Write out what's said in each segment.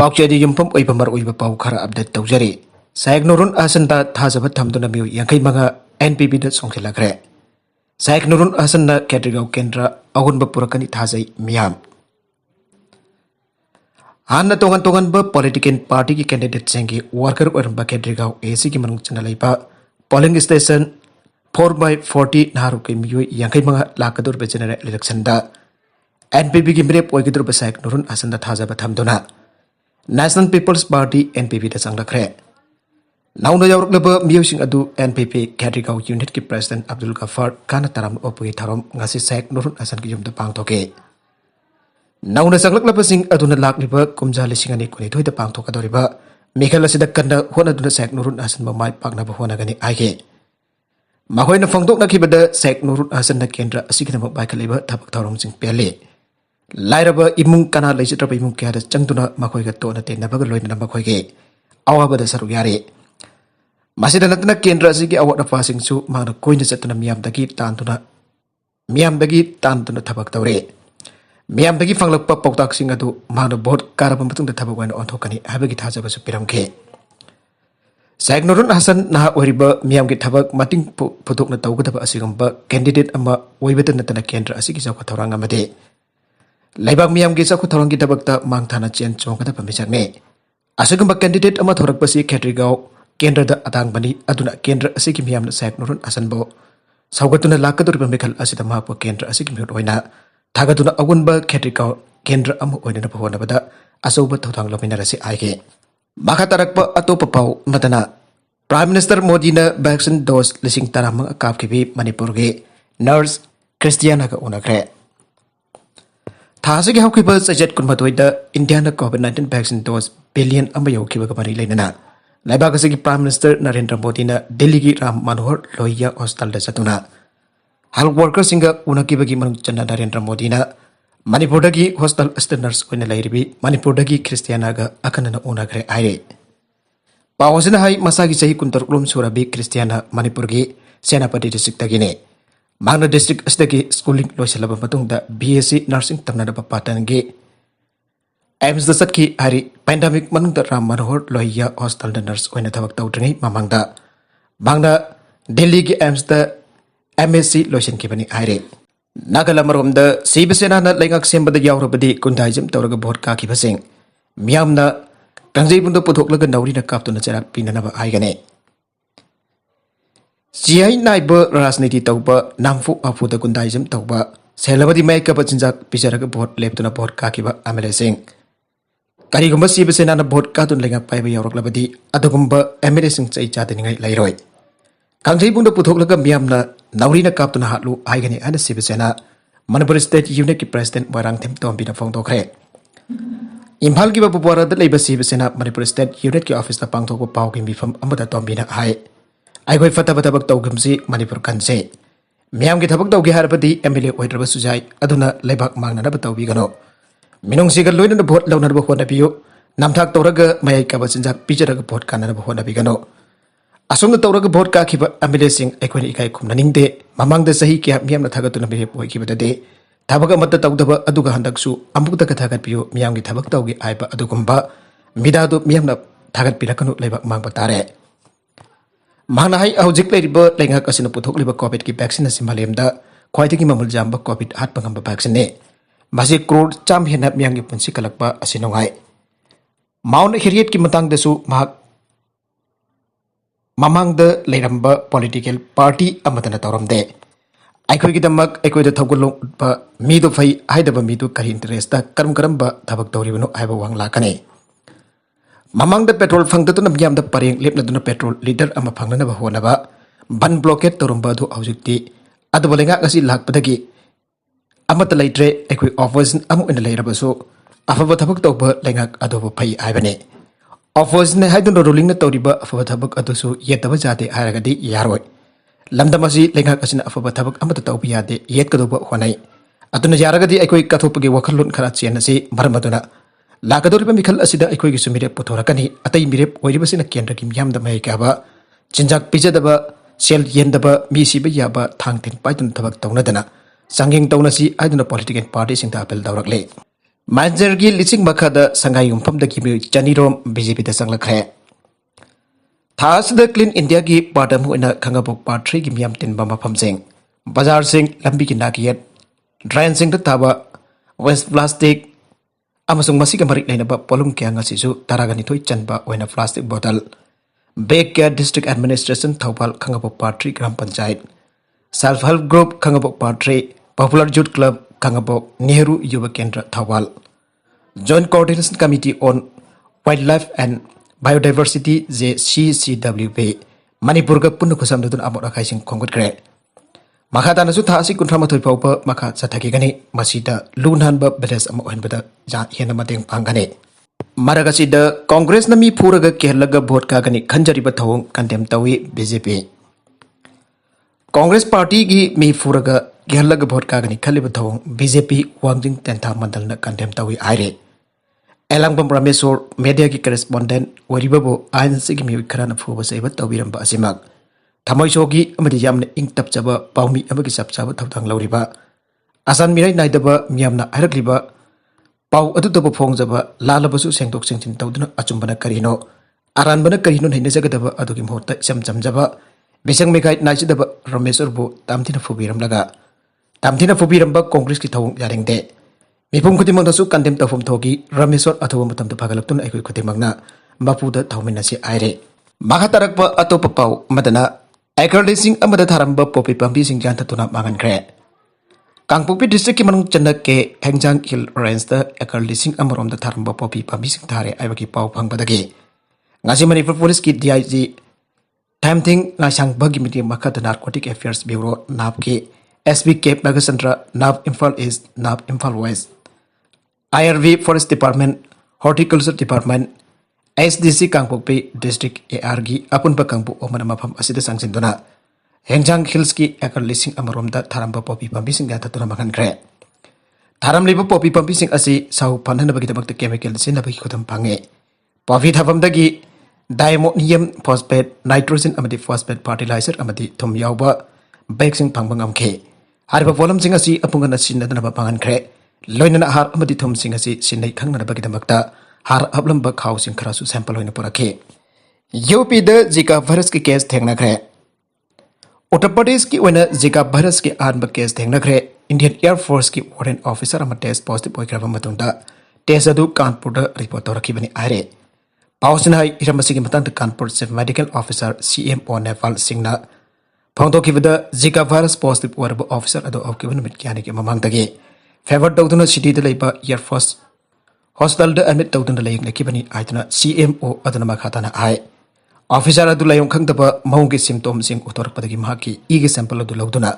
पाउचेदी युमफम ओइबा मर ओइबा पाउ खरा अपडेट तौजरी सायक नुरुन अहसन दा थाजब थमदुना मिउ यांखै मंगा एनपीपी दा सोंखिलखरे सायक नुरुन अहसन ना केट्रिगाव केंद्र अगुनबा पुरकनी थाजै मियाम हान्ना तोगन तोगन ब पॉलिटिकल पार्टी की candidate सेंगी worker Oramba Khetrigao AC की मनुंग चना लैबा पोलिंग स्टेशन 4/40 नारू के मिउ यांखै मंगा लाकदुर बे जनरल इलेक्शन दा एनपीपी की मिरेप ओइगदुर बे सायक नुरुन अहसन दा थाजब थमदुना नेशनल पीपल्स पार्टी एनपीपी दा संगलखरे नाउना यावरकलब मिउसिंग अदु एनपीपी केट्रिगाव यूनिट की प्रेसिडेंट अब्दुल गफार काना ताराम ओपुगी थारोम ngasi सायक नुरुन अहसन की युमदा पांगथोके नाउना संगलकलब सिंग अदुना लाकलिबा कुमजा लिसिंगनी कुनिथोइदा पांगथोकदोरिबा मिखल असिदा कन्ना होनदुना सायक नुरुन अहसन माय पाकनाबा होनागनी आगे मखोइना फंगदोकनाखिबदा सायक नुरुन अहसन ना केंद्र असिगिदमक बायखलिबा थबक थौरम सिंग पेले लाइरबा इमुंग कना लेजित्रब इमुंग क्या चंगदुना मखोइगा तोना तेनबग लोइना मखोइगे अवाबदा सरुक यारे मसिदा नतना केंद्र असिगी अवट अफासिंगसु माना कोइना चतुना मियामदगी तानतुना थबक तौरे मियामदगी फंगलकप पौताकसिंग अदु माना भोट कारब मतुंग थबक वाइन ऑन्थोकनी हाबगी थाजबसु पिरमखे सायक नुरुन अहसन नहा ओरिबा मियामगी थबक मतिंग पुथोकना तौगदब असिगंबा कैंडिडेट अमा ओइबदा नतना केंद्र असिगी चौक थौरांग अमदे लाइबाग मियामगी चौक थौरांगी थबकता मांगथाना चेन चोंगदब मिसकने असिगंबा कैंडिडेट अमा थौरकपसि केट्रिगाव केंद्र दा अतांगबनी अदुना केंद्र असिगी मियामना सायक नुरुन अहसनबो सौगतुना लाकदुरबा मिखल असिदा मापो केंद्र असिगी मिहुट ओइना थागतुना अगुनबा केट्रिगाव केंद्र अमा ओइना होनबदा असौबा थौथांग लोमिनरसि आइगे माखा तरकपा अतोपा पाउ मतना प्राइम मिनिस्टर मोदीना वैक्सीन डोज लिसिंग तरामंग कापखिबी मणिपुरगी नर्स क्रिस्टियाना का उनखरे थासगी हौखिबा सजेट कुनमतोइदा इंडियाना कोविड-19 वैक्सीन डोज बिलियन अमा यौखिबा मरि लेनना लाइबाग असिगी प्राइम मिनिस्टर नरेंद्र मोदी ना दिल्ली की राम मनोहर लोहिया हॉस्पिटल दा चतुना हेल्थ वर्कर सिंगा उनकिबगी मनुंग चन्ना नरेंद्र मोदी ना मणिपुर की हॉस्पिटल अस्ते नर्स ओइना लैरिबी मणिपुर की क्रिस्टियाना गा अखनना उनखरे आइरे पावसिना हाई मसागी सही कुंतरक्लुम सुरबी क्रिस्टियाना मणिपुर की सेनापति डिस्ट्रिक्ट तगिने मांगना डिस्ट्रिक्ट अस्ते स्कूलिंग लोइसलबा मतुंगदा बीएससी नर्सिंग तमनबा पाटनगे एम्स द सटकी हरि पैंडेमिक मनुंग राम मनोहर लोहिया हॉस्पिटल द नर्स ओइना थबक तौद्रिङै ममांगदा मांगना दिल्ली की एम्स द एमएससी लोइसन की बनी आइरे नागालमरोमद शिवसेना ना लेंगक सेंबद यावरबदी कुंदाइजम तौरग भोट काखिबसिंग मियामना कंजैबुंद पुथोकलग नौरीना कापतुना चराक पिननबा आइगने सीआई नाइब राजनीति तौबा नामफु अफुद कुंदाइजम तौबा सेलबदी माइकब चिंजाक पिजरग भोट लेपतुना भोट काखिबा एमएलएसिंग करिगुंबा शिवसेना ना भोट कातुन लेंगक पाइबा यावरकलबदी अदुगुंबा एमएलएसिंग चै चादनिङै लैरोय कंजैबुंद पुथोकलग मियामना नौरीना कापतुना हातलु आइगने अन शिवसेना मणिपुर स्टेट यूनिट की प्रेसिडेंट मोइरांगथेम तोम्बिना फोंदोखरे इम्फाल की बपुवाराद लेबा शिवसेना मणिपुर स्टेट यूनिट की ऑफिस दा पांगथोकबा पावगी मिफम अमदा तोम्बिना हाय आइगोय फतब थबक तौगमसी मणिपुर कंसे मियाम की थबक तौगे हारबदी एमएलए ओइद्रबा सुजाय अदुना लेबाक मांगनबा तौबिगनो मिनुंगसिगा लोइना भोट लौनरबा होनबियो नामथाक तौरग मयाइ कबा चिंजाक पिजरग भोट काननबा होनबिगनो असुम तौरग भोट काखिबा एमएलए सिंग एकोनि इकाय खुमननिंगदे ममांगद सही क्या मियामना थागतुना बिरेप ओइखिबददे थबक अमत तौदबा अदुगा हंदकसु अमुकता थागतपियो मियामगी थबक तौगे आइबा अदुगुंबा मिदादु मियामना थागतपिरकनु लेबाक मांगबा तारे मांगना हाई हौजिक लेरिबा लेंगक असिना पुथोकलिबा कोविड की वैक्सीन असि मालेमदा ख्वाइदगी ममल जाम्बा कोविड हातपा गंबा वैक्सीन ने मासे करोड़ चाम हेना मियामगी पुंसी कलकपा असि नोंगाय माउंट हेरियट की मतंगदसु महाक ममांगद लेरंबा पॉलिटिकल पार्टी अमदना तौरमदे अखोइगिदमक अखोइद थौगुलुंबा मीदु फै हाइदबा मीदु करी इंटरेस्टा करम थबक तौरिबनो आइबा वांग लाकने ममांगद पेट्रोल फंगदतुना मियामदा परेंग लेपनदुना पेट्रोल लीटर अमा फंगनबा होनबा बन ब्लॉकेट तौरंबा दु हौजिक्ति अदबा लेंगा गसी लाकपदगी अमत लैट्रे अखोइ ऑपोजिशन अमु इन लैरबसु अफबा थबक तौबा लेंगा अदोबा फै आइबने ऑपोजिशन हाइदुना रूलिंग न तौरिबा अफबा थबक अदुसु येतबा जाते हारगदी यारोय लमदमसी लेंगा कसिना अफबा थबक अमत तौबा यादे येतकदोबा होनै अदुना यारगदी अखोइ कथोपगे वखललोन खरा चेनसी मरमदुना लाकदोरिबा मिखल असिदा अखोइगी सुमिरेप पुथोरकनी अतै मिरेप ओइरिबसिना केंद्र की मियामदा माइकाबा चिंजाक पिजदबा cell येंदबा मिसिबा याबा थांगथिन पाइतुन थबक तौनदना संगिंग तौनसी आइदुना political party सिंता appeal तौरकले Manjargi liching makada sangai umpham da kimi chanirom BJP da sanglakhe. Thas the Clean India ki padam ina khangabok part 3 ki miam tin bama phamsing. Bazar sing lambi ki nakiyat. Drain sing da taba waste plastic amasung masik marik na ba polum kya nga sisu taragani thoi chanba oina plastic bottle. Bake Care District Administration Thopal khangabok part 3 gram panchayat. Self Help Group khangabok part 3 Popular Youth Club Kangabok Nehru Yuva Kendra Thawal. Joint Coordination Committee on Wildlife and Biodiversity JCCWP Manipur ka punno kusam dudun amot akai sing kongot kre. Maka tanasu thasi kuntrama thoi paupa maka sathaki gani masida lunhan ba bedes amo hen bada ja hena mateng pangane. Maragasi da Congress nami puraga kerlaga vote ka gani khanjari ba thawong kandem tawi BJP. Congress Party ki mi puraga Gerlaga vote kagani khaliba thawong BJP wangjing tentha mandal na kandem tawi aire. Elangbam Ramesor media ki correspondent waribabo ANC ki mi kharana phuba seiba tawiramba asimak. Thamoi sogi amadi yamna ingtap chaba paumi amagi sapchaba thawthang lauriba. Asan mirai naidaba miyamna airakliba pau adu toba phongjaba lalabasu sengtok sengchin tawduna achumbana karino. Aranbana karino naina jagadaba adugi mohta chamjaba. Bisang mekai naijidaba Ramesor bu tamthina phubiram laga. Tamthina phubirampa Congress ki thawong yaring de. Mipum khutimang dasu kandem tawfum thogi Rameswar athawa matam da phagalaptun aikoi khutimangna mapuda thawmina si aire. Maka tarakpa atopa pau madana acre lising amada tharamba popi pambi sing jan thatuna mangan kre. Kangpokpi district ki manung channak ke Hengjang Hill Range da acre lising amarom da tharamba popi pambi sing thare aibaki pau phangpadagi. Ngasi Manipur Police ki DIG Tamthing ngasang bagi miti maka da Narcotic Affairs Bureau NAP ki SB Cape Nagasandra, NAV Imphal East, NAV Imphal West, IRV Forest Department, Horticulture Department, SDC Kangpokpi District ARG, Apunpa Kangpu Omana Mapam Asida Sangsinduna, Hengjang Hills ki acre lising amaromda Tharamba Popi Pambising Gata Tunamakan Kre. Tharam Liba Popi Pambising Asi, Sau Panana Bagitamak the chemical Sinabaki Kutam Pange. Popi Thavamdagi, Diammonium Phosphate, Nitrogen Amadi Phosphate Fertilizer Amadi Tom Yauba, Baking Pangbangam K. Hariba volume sing asi apungana sinna na pangan kre loinana har amadi thum sing asi sinai khangna bagitamakta har ablamba khaw sing kharasu sample hoina porakhe UP the Zika virus ki case thengna kre Uttar Pradesh ki oina Zika virus ki anba case thengna kre Indian Air Force ki warrant officer ama test positive oikraba matunda test adu Kanpur da report torakibani aire Pausinai iramasi ki matang Kanpur Chief Medical Officer CMO Nepal Singna Pangtokibada Zika virus positive waraba officer ado awkiban mit kyani ki mamangdagi favor tawduna city da leiba Air Force hospital da admit tawduna laying lekibani aituna CMO aduna makhatana ai officer adu layong khangdaba maungi symptom sing utorpadagi mahaki igi sample adu lawduna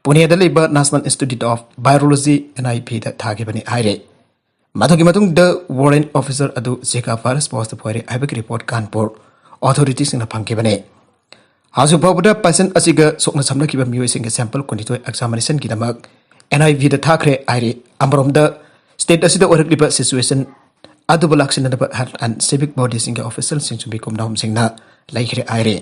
Pune da leiba National Institute of Virology NIP da thagibani aire Madhugi matung the warrant officer adu Zika virus positive wari aibak report Kanpur authorities na phangkibani Hasu Pabda patient asiga sokna samna kiba miyo sing sample kondito examination kidamak NIV da thakre aire amrom da state asida orakliba situation adu balaksin da health and civic body sing official sing sumbi komnaum sing na laikre aire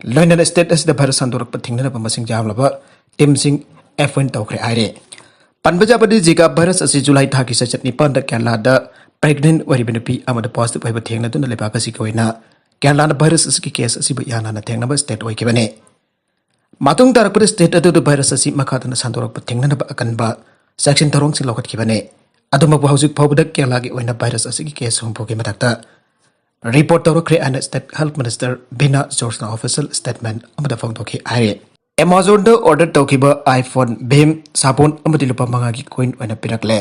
loina state asida virus andorak pathingna ba masing jamlaba team sing F1 tawkre aire panbaja badi Zika virus asi July thaki sa chatni panda Kerala da pregnant waribenupi amada positive aiba thengna dun leba kasi koina Kerala virus is ki case asiba yana na thengna ba state oi kibane matung tarak pare state adu virus asi makhatana sandorak pa thengna ba akan ba section tarong sing lokat kibane aduma bu hausik phobda Kerala gi oina virus asi ki case hum phoge matakta report tawro kre and state health minister Bina George na official statement amada phang thoki aire Amazon da order tawkiba iPhone bim sabon amadi lupa manga gi coin oina pirakle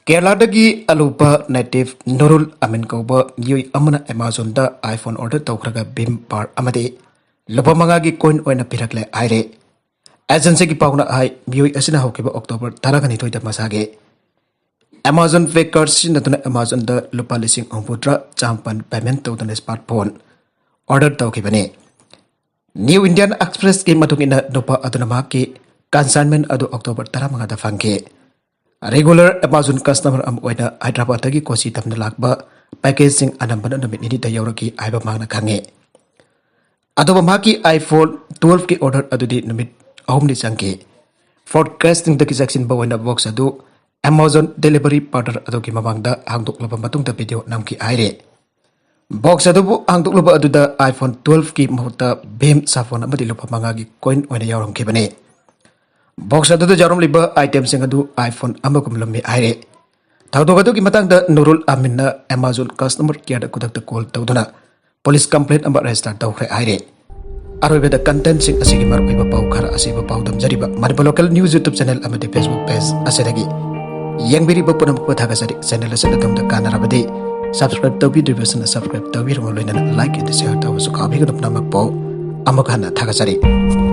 Kerala dagi alupa native Nurul Amin Kauba yui amana Amazon da iPhone order tawkraga bim par amade lupa manga gi coin oina pirakle aire agency ki pauna ai yui asina hokiba October taragani thoida masage Amazon fakers sinatuna Amazon da lupa lising omputra champan payment tawdana smartphone order tawkibane New Indian Express ki matungina nupa aduna ki consignment adu October taramanga da fangke Regular Amazon customer am oina Hyderabad tagi kosi tamna lakba packaging anambana namit ni da yauraki aiba mangna khange adoba maki iPhone 12 ki order adudi namit ahum ni changke forecasting the section ba oina box adu Amazon delivery partner adoki mamangda hangdoklaba matungda video namki aire box adubu hangdoklaba aduda iPhone 12 ki mahuta bem safon amadi lupa mangagi coin oina yawram kibane box aduda jarum liba item sing adu iPhone amagum lammi aire thawdog aduki matangda Nurul Aminna Amazon customer care da kudak call tawduna police complaint amba register tawkhre aire aroibeda content sing asigi marpaiba pau khara asiba pau damjariba Manipur local news YouTube channel amadi Facebook page asedagi Yangbiri Bapunam Pathagasari channel Asadam Kanarabadi subscribe to be division subscribe to be like and share to Sukabi Namakpo Amakana Tagasari.